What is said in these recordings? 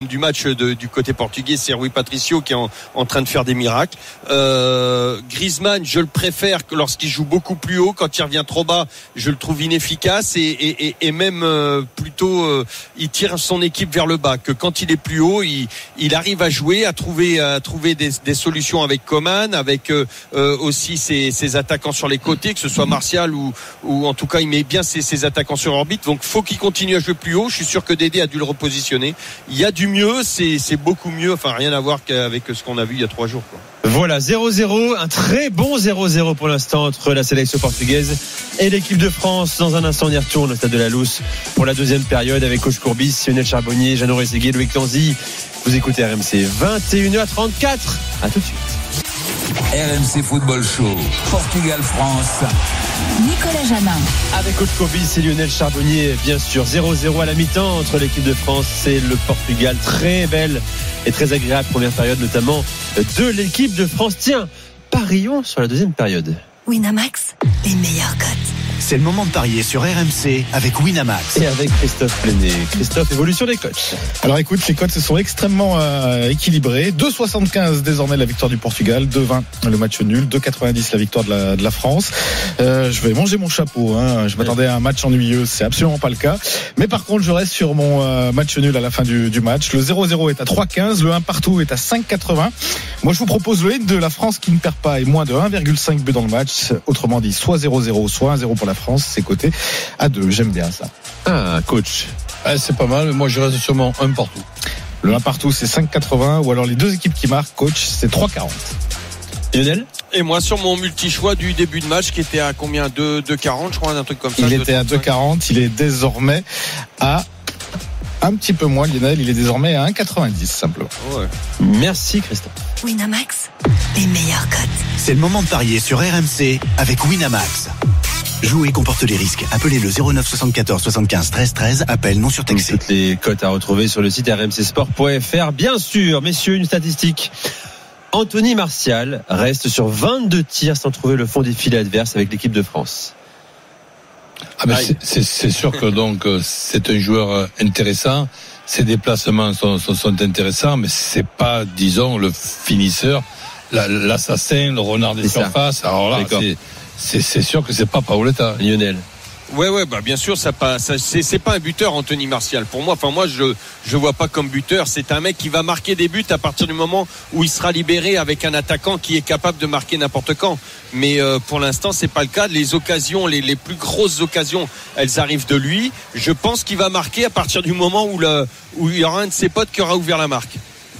du match du côté portugais, c'est Rui Patricio qui est en train de faire des miracles. Griezmann, je le préfère lorsqu'il joue beaucoup plus haut. Quand il revient trop bas, je le trouve inefficace et même plutôt il tire son équipe vers le bas. Que quand il est plus haut, il arrive à jouer, à trouver des solutions avec Coman, avec aussi ses attaquants sur les côtés, que ce soit Martial ou en tout cas il met bien ses attaquants sur orbite. Donc faut qu'il continue à jouer plus haut. Je suis sûr que Dédé a dû le repositionner. Il y a du mieux, c'est beaucoup mieux, enfin rien à voir qu'avec ce qu'on a vu il y a 3 jours, quoi. Voilà, 0-0, un très bon 0-0 pour l'instant entre la sélection portugaise et l'équipe de France. Dans un instant, on y retourne au stade de la Luz pour la deuxième période avec coach Courbis, Lionel Charbonnier, Jeannot Rességuier, Loïc Tanzi. Vous écoutez RMC, 21h34. À tout de suite. RMC Football Show, Portugal-France. Nicolas Jamin. Avec coach Courbis et Lionel Charbonnier, bien sûr. 0-0 à la mi-temps entre l'équipe de France et le Portugal. Très belle et très agréable première période, notamment de l'équipe de France. Tiens, parions sur la deuxième période. Winamax, les meilleurs cotes. C'est le moment de parier sur RMC avec Winamax. Et avec Christophe Plenet. Christophe, évolution des cotes. Alors écoute, les cotes se sont extrêmement équilibrées. 2,75 désormais la victoire du Portugal, 2,20 le match nul, 2,90 la victoire de la France. Je vais manger mon chapeau. Je m'attendais à un match ennuyeux, c'est absolument pas le cas. Mais par contre, je reste sur mon match nul à la fin du match. Le 0-0 est à 3,15, le 1 partout est à 5,80. Moi, je vous propose le hit de la France qui ne perd pas et moins de 1,5 but dans le match. Autrement dit, soit 0-0, soit 1-0 pour la France, c'est coté à 2. J'aime bien ça. Ah, coach. C'est pas mal, mais moi je reste sur mon 1 partout. Le 1 partout, c'est 5,80. Ou alors les deux équipes qui marquent, coach, c'est 3,40. Lionel ? Et moi, sur mon multi-choix du début de match, qui était à combien, 2,40, je crois, un truc comme ça. Il était à 2,40. Il est désormais à un petit peu moins, Lionel. Il est désormais à 1,90 simplement. Ouais. Merci Christophe. Winamax, les meilleurs cotes. C'est le moment de parier sur RMC avec Winamax. Jouer comporte les risques. Appelez le 09 74 75 13 13. Appel non surtaxé. Toutes les cotes à retrouver sur le site rmcsport.fr. Bien sûr, messieurs, une statistique. Anthony Martial reste sur 22 tirs sans trouver le fond des filets adverses avec l'équipe de France. Ah ben c'est sûr que donc c'est un joueur intéressant. Ses déplacements sont intéressants, mais c'est pas, disons, le finisseur, l'assassin, le renard des surfaces. Alors là, c'est sûr que c'est pas Paoletta. Lionel. Ouais, bah bien sûr, c'est pas un buteur, Anthony Martial. Pour moi, je vois pas comme buteur. C'est un mec qui va marquer des buts à partir du moment où il sera libéré avec un attaquant qui est capable de marquer n'importe quand. Mais pour l'instant, c'est pas le cas. Les occasions, les plus grosses occasions, elles arrivent de lui. Je pense qu'il va marquer à partir du moment où il y aura un de ses potes qui aura ouvert la marque.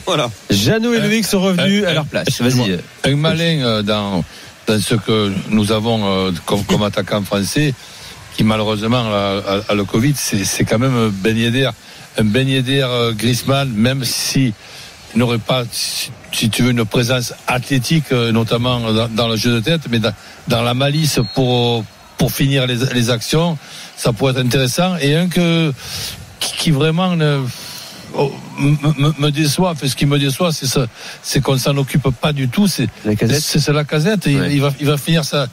Voilà. Jeannot et Loïc sont revenus à leur place. Vas-y. Un malin dans ce que nous avons comme attaquant français, qui malheureusement a le Covid, c'est quand même Ben Yedder. Un Ben Yedder Griezmann, même si il n'aurait pas, si tu veux, une présence athlétique, notamment dans le jeu de tête, mais dans la malice pour finir les actions, ça pourrait être intéressant. Et un qui vraiment me déçoit. Enfin, ce qui me déçoit, c'est qu'on s'en occupe pas du tout. C'est la Casette. Ouais. Il va finir sa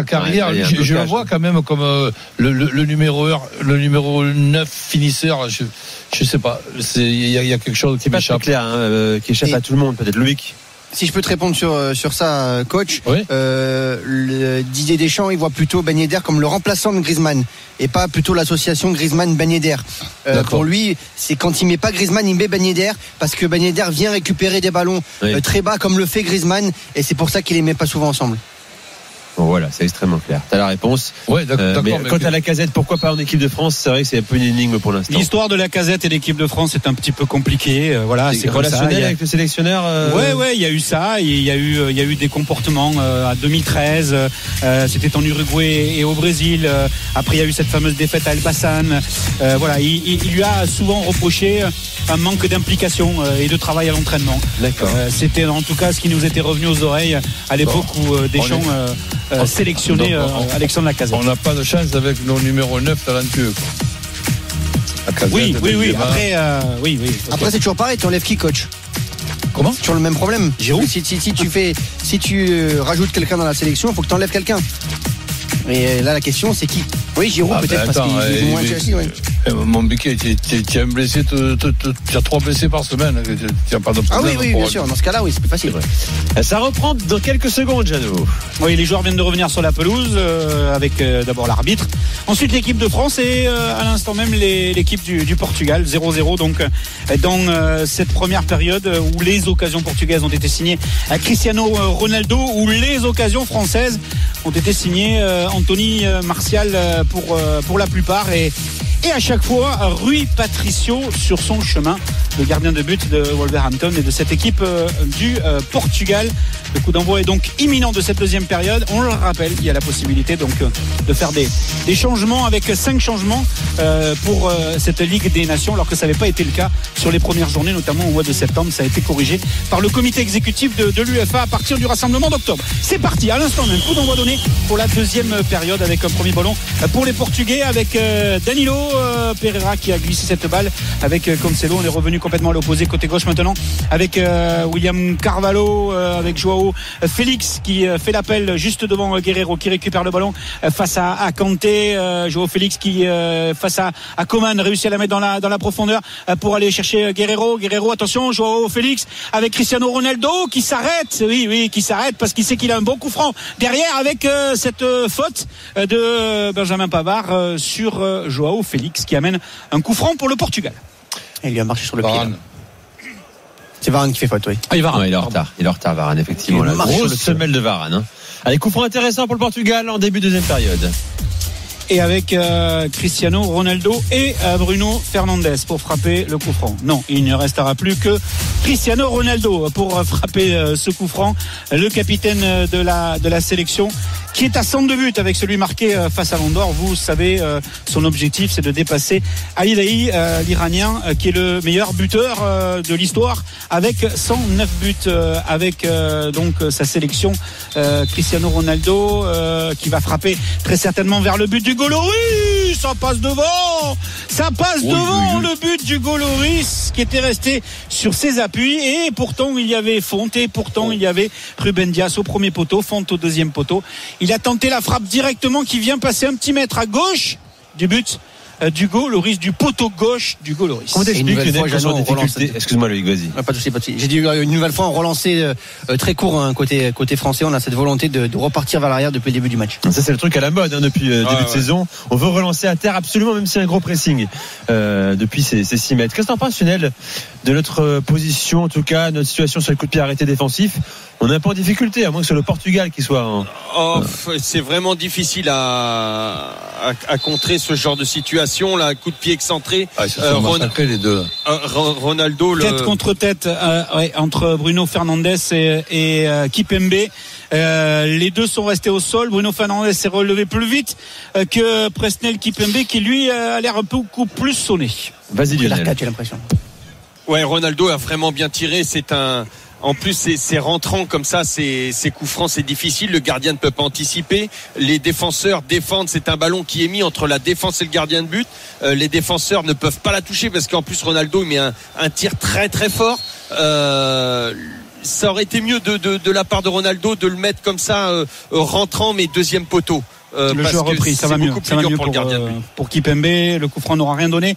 carrière. Ouais, je le vois quand même comme le numéro 9 finisseur. Je sais pas. Il y a quelque chose qui m'échappe. C'est clair, qui échappe à tout le monde, peut-être. Loïc. Si je peux te répondre sur ça, coach, oui. Didier Deschamps, il voit plutôt Ben Yedder comme le remplaçant de Griezmann et pas plutôt l'association Griezmann-Ben Yedder. Pour lui, c'est quand il met pas Griezmann, il met Ben Yedder parce que Ben Yedder vient récupérer des ballons très bas comme le fait Griezmann, et c'est pour ça qu'il les met pas souvent ensemble. Bon, voilà, c'est extrêmement clair. T'as la réponse. Ouais, d'accord. Mais quant à la Casette, pourquoi pas en équipe de France? C'est vrai que c'est un peu une énigme pour l'instant. L'histoire de la Casette et l'équipe de France est un petit peu compliquée. Voilà, c'est relationnel avec le sélectionneur. Ouais, il y a eu ça. Il y a eu des comportements à 2013. C'était en Uruguay et au Brésil. Après, il y a eu cette fameuse défaite à Elbasan. Voilà, il lui a souvent reproché un manque d'implication et de travail à l'entraînement. D'accord. C'était en tout cas ce qui nous était revenu aux oreilles à l'époque où Deschamps sélectionné Alexandre Lacazette. On n'a pas de chance avec nos numéros 9 talentueux. Oui. Après, oui. Après, c'est toujours pareil. Tu enlèves qui, coach? Comment? C'est toujours le même problème. Giroud. Si tu rajoutes quelqu'un dans la sélection, il faut que tu enlèves quelqu'un. Et là, la question, c'est qui? Oui, Giroud, peut-être, parce qu'il joue moins Chelsea. Mon Biquet, tu as un blessé, tu as 3 blessés par semaine. Tu n'as pas de problème. Ah oui, bien sûr. Dans ce cas-là, oui, c'est plus facile. Ça reprend dans quelques secondes, Jeannot. Oui, les joueurs viennent de revenir sur la pelouse avec d'abord l'arbitre, ensuite l'équipe de France et à l'instant même l'équipe du Portugal. 0-0 donc dans cette première période où les occasions portugaises ont été signées à Cristiano Ronaldo, où les occasions françaises ont été signées Anthony Martial pour la plupart et à chaque fois Rui Patricio sur son chemin, le gardien de but de Wolverhampton et de cette équipe du Portugal. Le coup d'envoi est donc imminent de cette deuxième période. On le rappelle, il y a la possibilité donc de faire des changements avec 5 changements pour cette Ligue des Nations, alors que ça n'avait pas été le cas sur les premières journées, notamment au mois de septembre. Ça a été corrigé par le comité exécutif de l'UEFA à partir du rassemblement d'octobre. C'est parti, à l'instant même, coup d'envoi donné pour la deuxième période avec un premier ballon pour les Portugais avec Danilo Pereira qui a glissé cette balle avec Cancelo. On est revenu complètement à l'opposé côté gauche maintenant avec William Carvalho, avec Joao Félix qui fait l'appel juste devant Guerreiro qui récupère le ballon face à Kanté. Joao Félix qui face à Coman réussit à la mettre dans la profondeur pour aller chercher Guerreiro. Attention, Joao Félix avec Cristiano Ronaldo qui s'arrête. Oui, qui s'arrête parce qu'il sait qu'il a un bon coup franc derrière avec cette faute de Benjamin Pavard sur Joao Félix qui amène un coup franc pour le Portugal. Et il lui a marché sur le pied. C'est Varane qui fait faute, oui. Varane, il est en retard, Varane, effectivement. La grosse semelle de Varane. Allez, coup franc intéressant pour le Portugal en début de deuxième période. Et avec Cristiano Ronaldo et Bruno Fernandes pour frapper le coup franc. Non, il ne restera plus que Cristiano Ronaldo pour frapper ce coup franc. Le capitaine de la sélection qui est à 102 buts avec celui marqué face à l'Andorre. Vous savez, son objectif c'est de dépasser Ali Lahi, l'Iranien, qui est le meilleur buteur de l'histoire avec 109 buts avec donc sa sélection. Cristiano Ronaldo qui va frapper très certainement vers le but du Goloris. Ça passe devant le but du Goloris qui était resté sur ses appuis et pourtant il y avait Fonte et pourtant il y avait Ruben Dias au premier poteau, Fonte au deuxième poteau. Il a tenté la frappe directement qui vient passer un petit mètre à gauche du but d'Hugo Lloris, du poteau gauche d'Hugo Lloris. Comment t'expliques une émission en difficulté? Excuse-moi Loïc, vas-y. Pas de souci. J'ai dit une nouvelle fois en relancer très court côté français. On a cette volonté de repartir vers l'arrière depuis le début du match. Ça c'est le truc à la mode depuis début de saison. On veut relancer à terre absolument, même si c'est un gros pressing depuis ces 6 mètres. Qu'est-ce que t'en penses, Lionel, de notre position, en tout cas notre situation sur les coups de pied arrêtés défensifs? On est un peu en difficulté, à moins que ce soit le Portugal qui soit c'est vraiment difficile à contrer ce genre de situation là, coup de pied excentré. Ils se sont massacrés les deux. Ronaldo tête contre tête entre Bruno Fernandes et Kipembe. Les deux sont restés au sol. Bruno Fernandes s'est relevé plus vite que Presnel Kipembe qui lui a l'air un peu plus sonné. Vas-y Lionel. J'ai l'impression. Ouais, Ronaldo a vraiment bien tiré. En plus, c'est rentrant comme ça, c'est coups francs, c'est difficile. Le gardien ne peut pas anticiper. Les défenseurs défendent. C'est un ballon qui est mis entre la défense et le gardien de but. Les défenseurs ne peuvent pas la toucher parce qu'en plus Ronaldo il met un tir très très fort. Ça aurait été mieux de la part de Ronaldo de le mettre comme ça rentrant, mais deuxième poteau. Le jeu a repris, ça va mieux. Ça va mieux pour le gardien de but. Pour Kipembe, le coup franc n'aura rien donné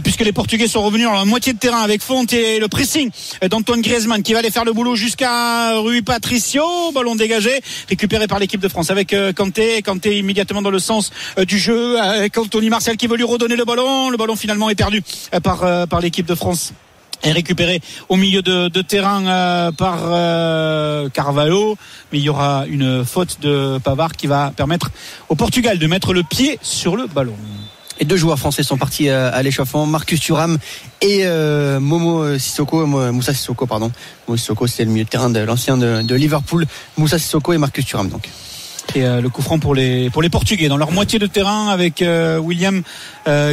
puisque les Portugais sont revenus à la moitié de terrain avec Fonte et le pressing d'Antoine Griezmann qui va aller faire le boulot jusqu'à Rui Patricio. Ballon dégagé, récupéré par l'équipe de France avec Kanté immédiatement dans le sens du jeu avec Anthony Martial qui veut lui redonner le ballon. Le ballon finalement est perdu par l'équipe de France. Est récupéré au milieu de terrain par Carvalho, mais il y aura une faute de Pavard qui va permettre au Portugal de mettre le pied sur le ballon. Et 2 joueurs français sont partis à l'échauffement, Marcus Thuram et Moussa Sissoko, Moussa Sissoko, c'est le milieu de terrain de l'ancien de Liverpool. Moussa Sissoko et Marcus Thuram donc. Et le coup franc pour les Portugais dans leur moitié de terrain avec William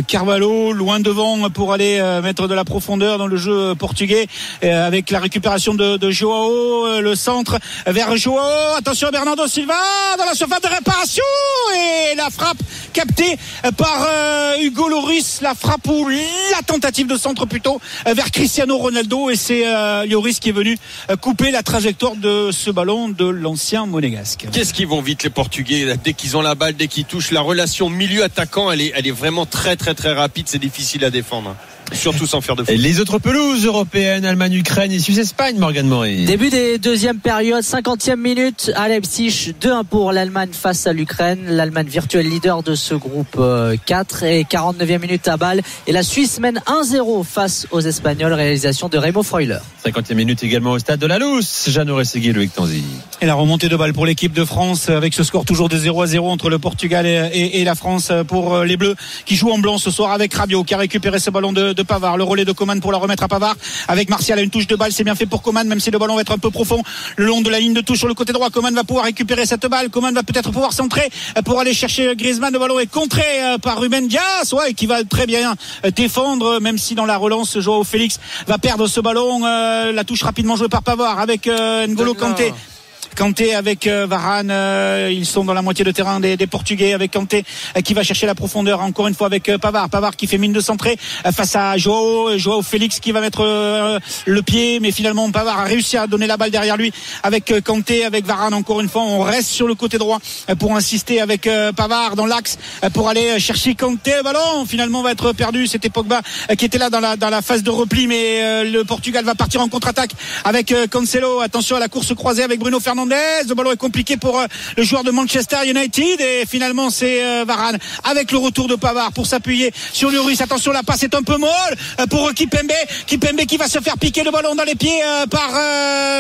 Carvalho loin devant pour aller mettre de la profondeur dans le jeu portugais avec la récupération de Joao, le centre vers Joao, attention Bernardo Silva dans la surface de réparation et la frappe captée par Hugo Lloris, la frappe ou la tentative de centre plutôt vers Cristiano Ronaldo et c'est Lloris qui est venu couper la trajectoire de ce ballon de l'ancien monégasque. Qu'est-ce qu'ils vont vite les Portugais, dès qu'ils ont la balle, dès qu'ils touchent, la relation milieu-attaquant, elle est vraiment très très très rapide. C'est difficile à défendre. Surtout sans faire de faute. Les autres pelouses européennes, Allemagne, Ukraine et Suisse-Espagne, Morgan Maury. Début des deuxième période, 50e minute à Leipzig, 2-1 pour l'Allemagne face à l'Ukraine. L'Allemagne virtuel leader de ce groupe 4 et 49e minute à Bâle. Et la Suisse mène 1-0 face aux Espagnols, réalisation de Remo Freuler. 50e minute également au stade de la Lousse, Jeannot Rességuier, Loïc Tanzi. Et la remontée de balle pour l'équipe de France avec ce score toujours de 0-0 entre le Portugal et la France pour les Bleus qui jouent en blanc ce soir avec Rabiot qui a récupéré ce ballon de Pavard. Le relais de Coman pour la remettre à Pavard avec Martial à une touche de balle. C'est bien fait pour Coman, même si le ballon va être un peu profond le long de la ligne de touche sur le côté droit. Coman va pouvoir récupérer cette balle. Coman va peut-être pouvoir centrer pour aller chercher Griezmann. Le ballon est contré par Ruben Dias, qui va très bien défendre, même si dans la relance Joao Félix va perdre ce ballon. La touche rapidement jouée par Pavard avec N'Golo Kanté avec Varane, ils sont dans la moitié de terrain des Portugais avec Kanté qui va chercher la profondeur encore une fois avec Pavard qui fait mine de centrer face à Joao Félix qui va mettre le pied, mais finalement Pavard a réussi à donner la balle derrière lui avec Kanté, avec Varane encore une fois. On reste sur le côté droit pour insister avec Pavard dans l'axe pour aller chercher Kanté. Le ballon finalement va être perdu. C'était Pogba qui était là dans la phase de repli, mais le Portugal va partir en contre-attaque avec Cancelo. Attention à la course croisée avec Bruno Fernandes. Le ballon est compliqué pour le joueur de Manchester United et finalement c'est Varane avec le retour de Pavard pour s'appuyer sur Lloris. Attention, la passe est un peu molle pour Kimpembe qui va se faire piquer le ballon dans les pieds par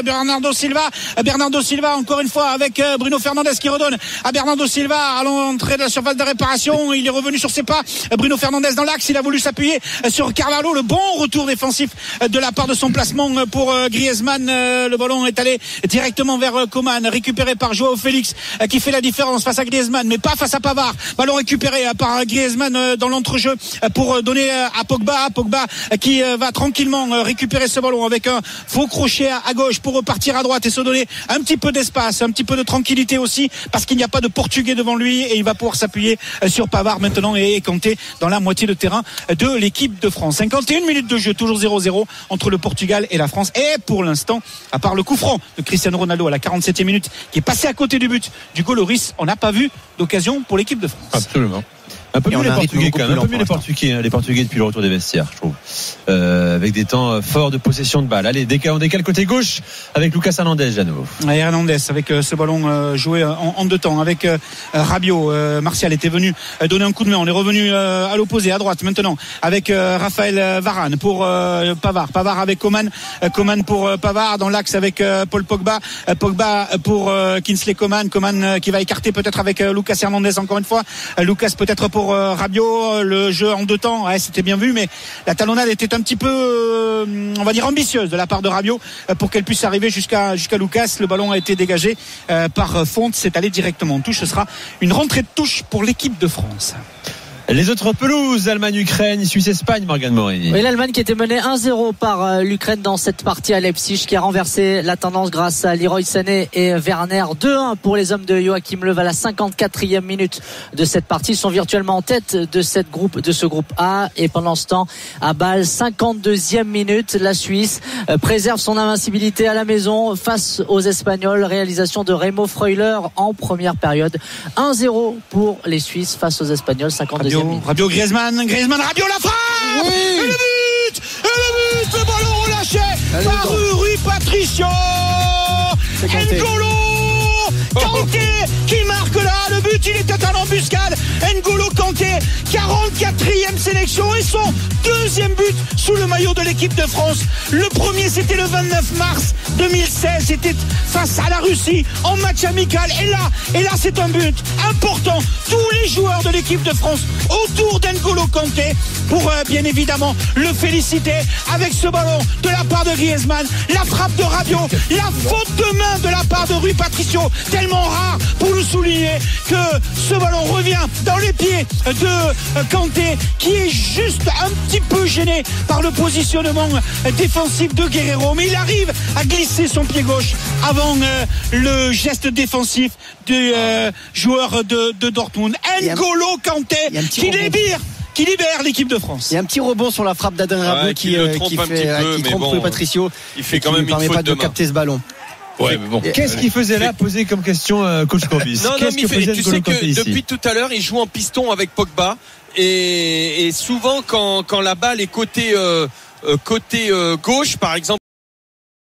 Bernardo Silva encore une fois avec Bruno Fernandes qui redonne à Bernardo Silva à l'entrée de la surface de réparation. Il est revenu sur ses pas. Bruno Fernandes dans l'axe, il a voulu s'appuyer sur Carvalho. Le bon retour défensif de la part de son placement pour Griezmann. Le ballon est allé directement vers Coman, récupéré par Joao Félix qui fait la différence face à Griezmann, mais pas face à Pavard. Ballon récupéré par Griezmann dans l'entrejeu pour donner à Pogba qui va tranquillement récupérer ce ballon avec un faux crochet à gauche pour repartir à droite et se donner un petit peu d'espace, un petit peu de tranquillité aussi parce qu'il n'y a pas de Portugais devant lui et il va pouvoir s'appuyer sur Pavard maintenant et Kanté dans la moitié de terrain de l'équipe de France. 51 minutes de jeu, toujours 0-0 entre le Portugal et la France, et pour l'instant, à part le coup franc de Cristiano Ronaldo à la 47e minute qui est passé à côté du but du Goloris, on n'a pas vu d'occasion pour l'équipe de France. Absolument. Un peu mieux les Portugais quand même, les Portugais depuis le retour des vestiaires, je trouve, avec des temps forts de possession de balle. Allez, on décale côté gauche avec Lucas Hernandez, Jeannot. Hernandez avec ce ballon joué en deux temps avec Rabiot. Martial était venu donner un coup de main. On est revenu à l'opposé, à droite maintenant avec Raphaël Varane pour Pavard avec Coman pour Pavard dans l'axe avec Paul Pogba pour Kingsley Coman qui va écarter peut-être avec Lucas Hernandez encore une fois. Lucas peut-être pour Rabiot, le jeu en deux temps, c'était bien vu, mais la talonnade était un petit peu on va dire ambitieuse de la part de Rabiot pour qu'elle puisse arriver jusqu'à Lucas. Le ballon a été dégagé par Fonte, c'est allé directement en touche. Ce sera une rentrée de touche pour l'équipe de France. Les autres pelouses, Allemagne, Ukraine, Suisse, Espagne, Morgan Maury. Oui, l'Allemagne qui était menée 1-0 par l'Ukraine dans cette partie à Leipzig, qui a renversé la tendance grâce à Leroy Sané et Werner. 2-1 pour les hommes de Joachim Löw à la 54e minute de cette partie. Ils sont virtuellement en tête de ce groupe A. Et pendant ce temps, à Bâle, 52e minute, la Suisse préserve son invincibilité à la maison face aux Espagnols. Réalisation de Remo Freuler en première période. 1-0 pour les Suisses face aux Espagnols, 52e. Rabiot, Griezmann, Rabiot, la frappe, oui. Et le but, le ballon relâché par Rui Patricio, N'Golo Kanté qui marque là le but. Il était en embuscade. N'Golo Kanté, 44e sélection et son deuxième but sous le maillot de l'équipe de France. Le premier, c'était le 29 mars 2016, c'était face à la Russie en match amical, et là c'est un but important. Tous les joueurs de l'équipe de France autour d'N'Golo Kanté pour bien évidemment le féliciter avec ce ballon de la part de Griezmann, la frappe de Rabiot, la faute de main de la part de Rui Patricio, tellement rare pour nous souligner que ce ballon revient dans les pieds de Kanté qui est juste un petit peu gêné par le positionnement défensif de Guerreiro, mais il arrive à glisser son pied gauche avant le geste défensif du joueur de Dortmund. N'Golo Kanté qui libère l'équipe de France. Il y a un petit rebond sur la frappe d'Adrien Rabiot qui trompe Rui Patricio. Il fait quand même une permet faute pas de de main. capter ce ballon. Ouais, mais bon. Qu'est-ce qu'il faisait là, poser comme question coach Courbis? Non, Qu'est-ce mais que faisait tu N'Golo sais Kanté que ici? depuis tout à l'heure, il joue en piston avec Pogba. Et souvent, quand la balle est côté gauche, par exemple,